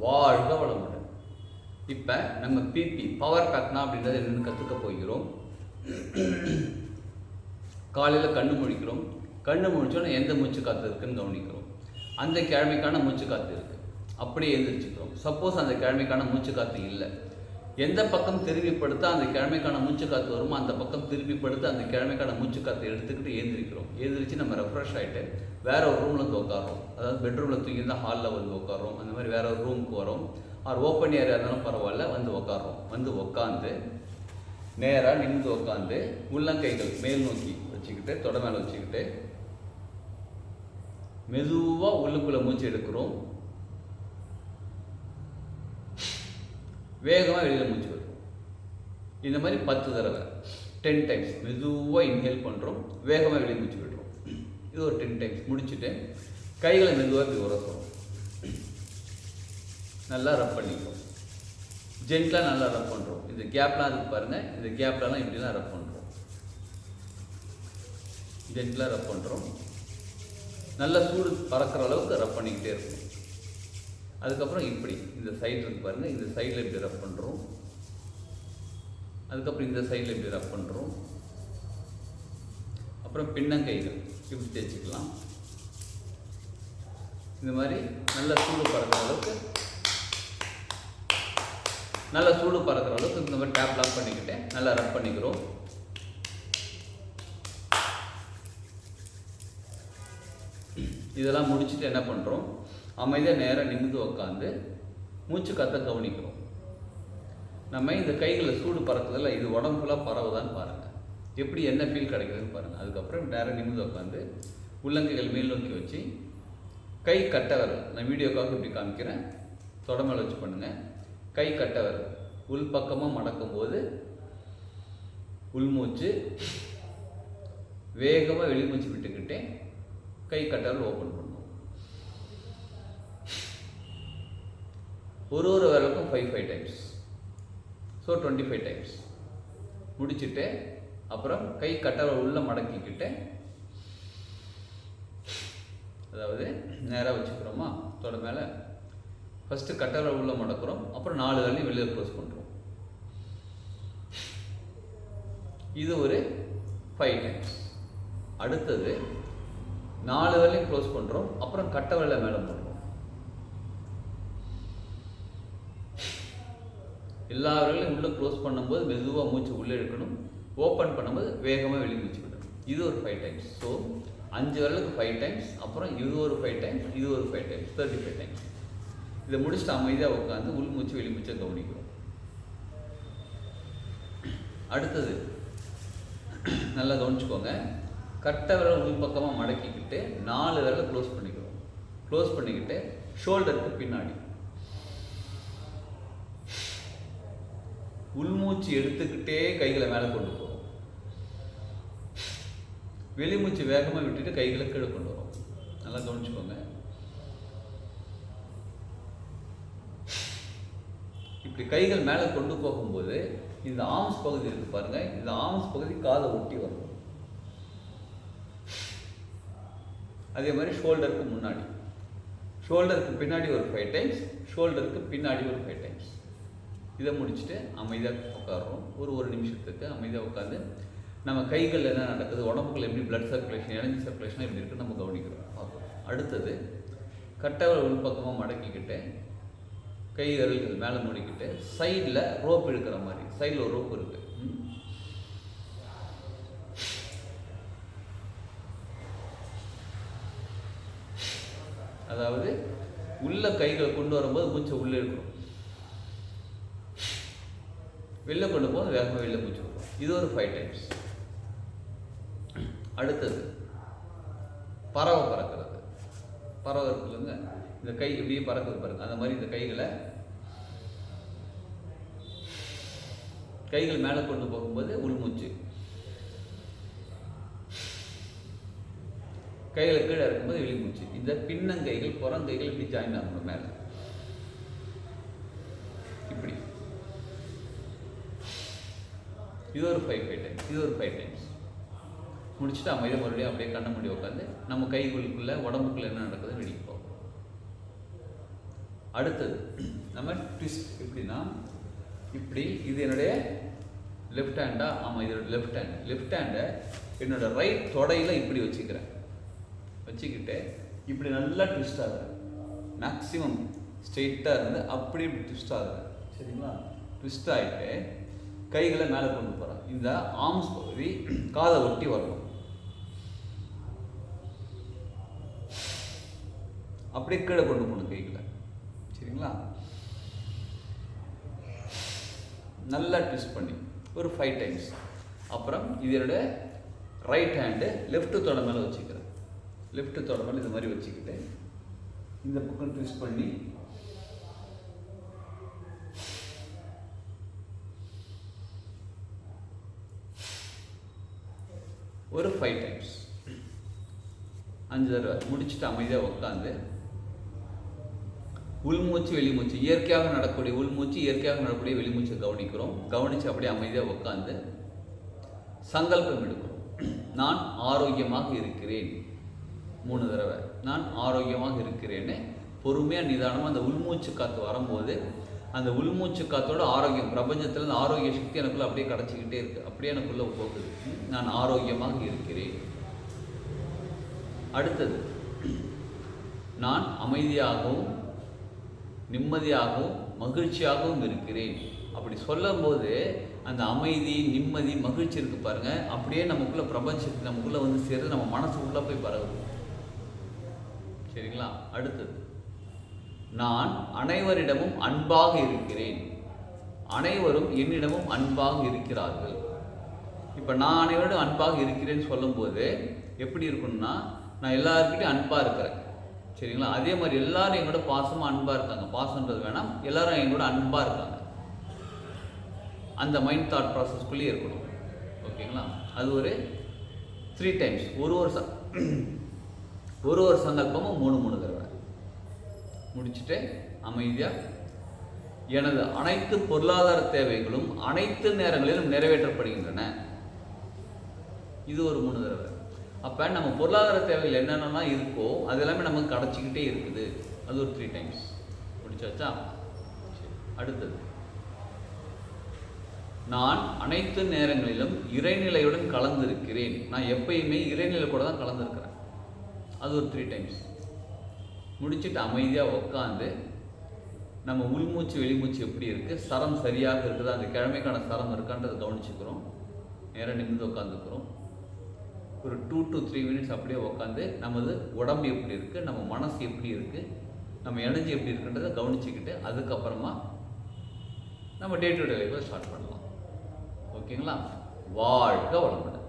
வாழ்க வளமுடன். இப்போ நம்ம பிபி பவர் பேக்னா அப்படின்றத என்னென்னு கற்றுக்க போகிறோம். காலையில் கண்ணு முழிக்கிறோம். கண்ணு முழிச்சோன்னா எந்த மூச்சு காற்று இருக்குன்னு கவனிக்கிறோம். அந்த கிழமைக்கான மூச்சு காற்று இருக்குது, அப்படியே எழுந்திரிச்சுக்கிறோம். சப்போஸ் அந்த கிழமைக்கான மூச்சு காற்று இல்லை, எந்த பக்கம் திருப்பி படுத்தா அந்த கிழமைக்கான மூச்சு காற்று வருமோ அந்த பக்கம் திருப்பி படுத்து அந்த கிழமைக்கான மூச்சு காற்று எடுத்துக்கிட்டு எழுந்திரிக்கிறோம். எழுந்திரிச்சு நம்ம ரெஃப்ரெஷ் ஆகிட்டு வேற ஒரு ரூமில் வந்து உட்காரோம். அதாவது பெட்ரூமில் தூங்கியிருந்தால் ஹாலில் வந்து உட்காரோம். அந்த மாதிரி வேற ஒரு ரூமுக்கு வரோம். ஆர் ஓப்பன் ஏரியா இருந்தாலும் பரவாயில்ல, வந்து உட்காரோம். வந்து உட்காந்து நேராக நிமிந்து உட்காந்து உள்ளங்கைகள் மேல் நோக்கி வச்சுக்கிட்டு தொடை மேலே வச்சுக்கிட்டு மெதுவாக உள்ளுக்குள்ளே மூச்சு எடுக்கிறோம். வேகமாக வெளியில் மூச்சு விடுறோம். இந்த மாதிரி 10 தடவை 10 டைம்ஸ் மெதுவாக இன்ஹேல் பண்ணுறோம், வேகமாக வெளியே மூச்சு விடுறோம். இது ஒரு 10 டைம்ஸ் முடிச்சுட்டு கைகளை மெதுவாக இப்படி உரசுறோம். நல்லா ரப் பண்ணிக்கிறோம். ஜென்டலாக நல்லா ரப் பண்ணுறோம். இந்த கேப்லாம் இருக்கு பாருங்கள், இந்த கேப்லாம் இப்படிலாம் ரப் பண்ணுறோம். ஜென்டலாக ரப் பண்ணுறோம். நல்லா சூடு பறக்கிற அளவுக்கு ரப் பண்ணிக்கிட்டே இருக்கும். அதுக்கப்புறம் இப்படி இந்த சைடு இருக்கு பாருங்கள், இந்த சைடில் இப்படி ரப் பண்ணுறோம். அதுக்கப்புறம் இந்த சைடில் இப்படி ரப் பண்ணுறோம். அப்புறம் பின்னங்கைகள் இப்படி தேய்ச்சிக்கலாம். இந்த மாதிரி நல்லா சூடு பறக்கிற அளவுக்கு இந்த மாதிரி டேப்லாம் பண்ணிக்கிட்டு நல்லா ரப் பண்ணிக்கிறோம். இதெல்லாம் முடிச்சுட்டு என்ன பண்ணுறோம், அமைதியாக நேராக நிமிந்து உட்காந்து மூச்சு காற்றை கவனிக்கிறோம். நம்ம இந்த கைகளில் சூடு பறக்குதில்ல, இது உடம்பு ஃபுல்லாக பரவுதான்னு பாருங்கள், எப்படி என்ன ஃபீல் கிடைக்குதுன்னு பாருங்கள். அதுக்கப்புறம் நேராக நிமிந்து உட்காந்து உள்ளங்கைகள் மேல் நோக்கி வச்சு கை கட்டை வரல், நான் வீடியோக்காக இப்படி காமிக்கிறேன், தொடை மேலே வச்சு பண்ணுங்கள். கை கட்டை வரல் உள் பக்கமாக மடக்கும் போது உள்மூச்சு, வேகமாக வெளிமூச்சு விட்டுக்கிட்டே கை கட்டை ஓப்பன் பண்ணும். ஒரு விரலுக்கும் 5 டைம்ஸ், ஸோ 25 டைம்ஸ் முடிச்சுட்டு அப்புறம் கை கட்டை உள்ள மடக்கிக்கிட்டு, அதாவது நேராக வச்சுக்கிறோமா தொடை மேலே, ஃபஸ்ட்டு கட்டை உள்ள மடக்கிறோம், அப்புறம் 4 விரலையும் வெளியில் க்ளோஸ் பண்ணுறோம். இது ஒரு 5 டைம்ஸ். அடுத்தது 4 விரலையும் க்ளோஸ் பண்ணுறோம், அப்புறம் கட்டை விரலை மேலே போடுறோம். எல்லா விரலையும் உள்ளே க்ளோஸ் பண்ணும்போது மெதுவாக மூச்சு உள்ளே எடுக்கணும், ஓப்பன் பண்ணும்போது வேகமாக வெளியே மூச்சு விடணும். இது ஒரு 5 டைம்ஸ். ஸோ 5 விரலுக்கு 5 டைம்ஸ், அப்புறம் இது ஒரு 5 டைம்ஸ், இது ஒரு 5 டைம்ஸ், 35 டைம்ஸ். இதை முடிச்சுட்டு அமைதியாக உட்காந்து உள் மூச்சு வெளி மூச்சை கவனிக்கிறோம். அடுத்தது நல்லா கவனிச்சுக்கோங்க. கட்டை விரல் உள் பக்கமாக மடக்கிக்கிட்டு 4 விரலை க்ளோஸ் பண்ணிக்கிறோம். க்ளோஸ் பண்ணிக்கிட்டு ஷோல்டருக்கு பின்னாடி உள்மூச்சு எடுத்துக்கிட்டே கைகளை மேலே கொண்டு போகிறோம். வெளிமூச்சு வேகமாக விட்டுட்டு கைகளை கீழே கொண்டு வரோம். நல்லா கவனிச்சுக்கோங்க. இப்படி கைகள் மேலே கொண்டு போகும்போது இந்த ஆர்ம்ஸ் பகுதி இருக்கு பாருங்க, இந்த ஆர்ம்ஸ் பகுதி காதை ஒட்டி வரும். அதே மாதிரி ஷோல்டருக்கு முன்னாடி, ஷோல்டருக்கு பின்னாடி ஒரு 5 டைம்ஸ், ஷோல்டருக்கு பின்னாடி ஒரு 5 டைம்ஸ். இதை முடிச்சுட்டு அமைதியாக உட்காடுறோம். ஒரு நிமிஷத்துக்கு அமைதியாக உட்காந்து நம்ம கைகள் என்ன நடக்குது, உடம்புக்குள்ள எப்படி பிளட் சர்க்குலேஷன், எனர்ஜி சர்க்குலேஷன் எப்படி இருக்குன்னு நம்ம கவனிக்கிறோம். பார்ப்போம். அடுத்தது கட்டை உள் பக்கமாக மடக்கிக்கிட்டு கை விரல்கள் மேலே மூடிக்கிட்டு சைடில் ரோப் இழுக்கிற மாதிரி, சைடில் ஒரு ரோப் இருக்கு, அதாவது உள்ள கைகளை கொண்டு வரும்போது மூச்சை உள்ளே இருக்கணும், வெளில கொண்டு போது வேகமாக வெளில மூச்சு விடுறோம். இது ஒரு 5 டைம்ஸ். அடுத்தது பறவை பறக்கிறது. பறவை இருக்குல்லங்க, இந்த கை இப்படியே பறக்குது பாருங்க, அந்த மாதிரி இந்த கைகள் மேலே கொண்டு போகும்போது உள்மூச்சு, கைகளை கீழே இருக்கும்போது வெளிமூச்சு. இந்த பின்னங்கைகள் புறங்கைகள் இப்படி ஜாயின் ஆகணும் மேலே, இப்படி. இது ஒரு 5 டைம்ஸ். இது ஒரு 5 டைம்ஸ் முடிச்சுட்டு அமைதியாக மறுபடியும் அப்படியே கண்ணை மூடி உட்காந்து நம்ம கைகளுக்குள்ளே உடம்புக்குள்ளே என்ன நடக்குதுன்னு வெடிப்போம். அடுத்தது நம்ம ட்விஸ்ட் எப்படின்னா, இப்படி இது என்னுடைய லெஃப்ட் ஹேண்டா, ஆமாம் இதோட லெஃப்ட் ஹேண்டை என்னோட ரைட் தொடையில் இப்படி வச்சுக்கிறேன். வச்சுக்கிட்டு இப்படி நல்லா ட்விஸ்ட் ஆகுறேன். மேக்ஸிமம் ஸ்ட்ரெயிட்டாக இருந்து அப்படி இப்படி ட்விஸ்ட் ஆகுறேன். சரிங்களா? ட்விஸ்ட் ஆகிட்டு கைகளை மேலே கொண்டு போகிறேன். இந்த ஆர்ம்ஸ் பகுதி காதை ஒட்டி வரணும். அப்படியே கீழே கொண்டு போகணும் கைகளை. சரிங்களா? நல்லா ட்விஸ்ட் பண்ணி ஒரு 5 டைம்ஸ். அப்புறம் இது என்னோட ரைட் ஹேண்டு லெஃப்ட் தொட மேலே வச்சுக்கிறேன். லெஃப்ட் தொட மேலே இது மாதிரி வச்சுக்கிட்டு இந்த பக்கம் ட்விஸ்ட் பண்ணி ஒரு 5 டைம்ஸ், 5 தடவை முடிச்சுட்டு அமைதியாக உட்காந்து உள்மூச்சு வெளிமூச்சு, இயற்கையாக நடக்கக்கூடிய உள்மூச்சு, இயற்கையாக நடக்கக்கூடிய வெளிமூச்சை கவனிக்கிறோம். கவனித்து அப்படியே அமைதியாக உட்காந்து சங்கல்பம் எடுக்கிறோம். நான் ஆரோக்கியமாக இருக்கிறேன் 3 தடவை. நான் ஆரோக்கியமாக இருக்கிறேன்னு பொறுமையாக நிதானமாக அந்த உள்மூச்சு காற்று வரும்போது அந்த உள்மூச்சு காற்றோட ஆரோக்கியம், பிரபஞ்சத்திலேருந்து ஆரோக்கிய சக்தி எனக்குள்ளே அப்படியே கிடச்சிக்கிட்டே இருக்குது. அப்படியே எனக்குள்ளே போகுது. நான் ஆரோக்கியமாக இருக்கிறேன். அடுத்தது, நான் அமைதியாகவும் நிம்மதியாகவும் மகிழ்ச்சியாகவும் இருக்கிறேன். அப்படி சொல்லும்போது அந்த அமைதி, நிம்மதி, மகிழ்ச்சி இருக்கு பாருங்க, அப்படியே நமக்குள்ள பிரபஞ்சத்துக்கு நமக்குள்ள வந்து சேருது, நம்ம மனசுக்குள்ள போய் பரவுது. சரிங்களா? அடுத்தது, நான் அனைவரிடமும் அன்பாக இருக்கிறேன். அனைவரும் என்னிடமும் அன்பாக இருக்கிறார்கள். இப்போ நான் அனைவரிடம் அன்பாக இருக்கிறேன்னு சொல்லும்போது எப்படி இருக்குன்னா, நான் எல்லாருக்கிட்டையும் அன்பாக இருக்கிறேன். சரிங்களா? அதே மாதிரி எல்லாரும் எங்களோட பாசமாக அன்பாக இருக்காங்க. பாசன்றது வேணாம், எல்லாரும் எங்களோட அன்பாக இருக்காங்க. அந்த மைண்ட் தாட் ப்ராசஸ்க்குள்ளேயே இருக்கணும். ஓகேங்களா? அது ஒரு 3 டைம்ஸ். ஒரு சங்கல்பமும் 3 தடவை முடிச்சுட்டு அமைதியாக எனது அனைத்து பொருளாதார தேவைகளும் அனைத்து நேரங்களிலும் நிறைவேற்றப்படுகின்றன. இது ஒரு 3 தடவை. அப்போ நம்ம பொருளாதார தேவைகள் என்னென்னலாம் இருக்கோ அது எல்லாமே நமக்கு கிடச்சிக்கிட்டே இருக்குது. அது ஒரு 3 டைம்ஸ் முடிச்சாச்சா? அடுத்தது, நான் அனைத்து நேரங்களிலும் இறைநிலையுடன் கலந்திருக்கிறேன். நான் எப்பயுமே இறைநிலை கூட தான் கலந்துருக்கிறேன். அது ஒரு 3 டைம்ஸ் முடிச்சுட்டு அமைதியாக உட்காந்து நம்ம உள்மூச்சு வெளிமூச்சு எப்படி இருக்குது, சரம் சரியாக இருக்குதா, அந்த கிழமைக்கான சரம் இருக்கான்றதை கவனிச்சுக்கிறோம். நேராக நிமிர்ந்து உட்காந்துக்கிறோம். ஒரு 2 to 3 மினிட்ஸ் அப்படியே உட்காந்து நமது உடம்பு எப்படி இருக்குது, நம்ம மனசு எப்படி இருக்குது, நம்ம எனர்ஜி எப்படி இருக்குன்றதை கவனிச்சுக்கிட்டு அதுக்கப்புறமா நம்ம டே டு டே லைஃப்பை ஸ்டார்ட் பண்ணலாம். ஓகேங்களா? வாழ்க வளமுடன்.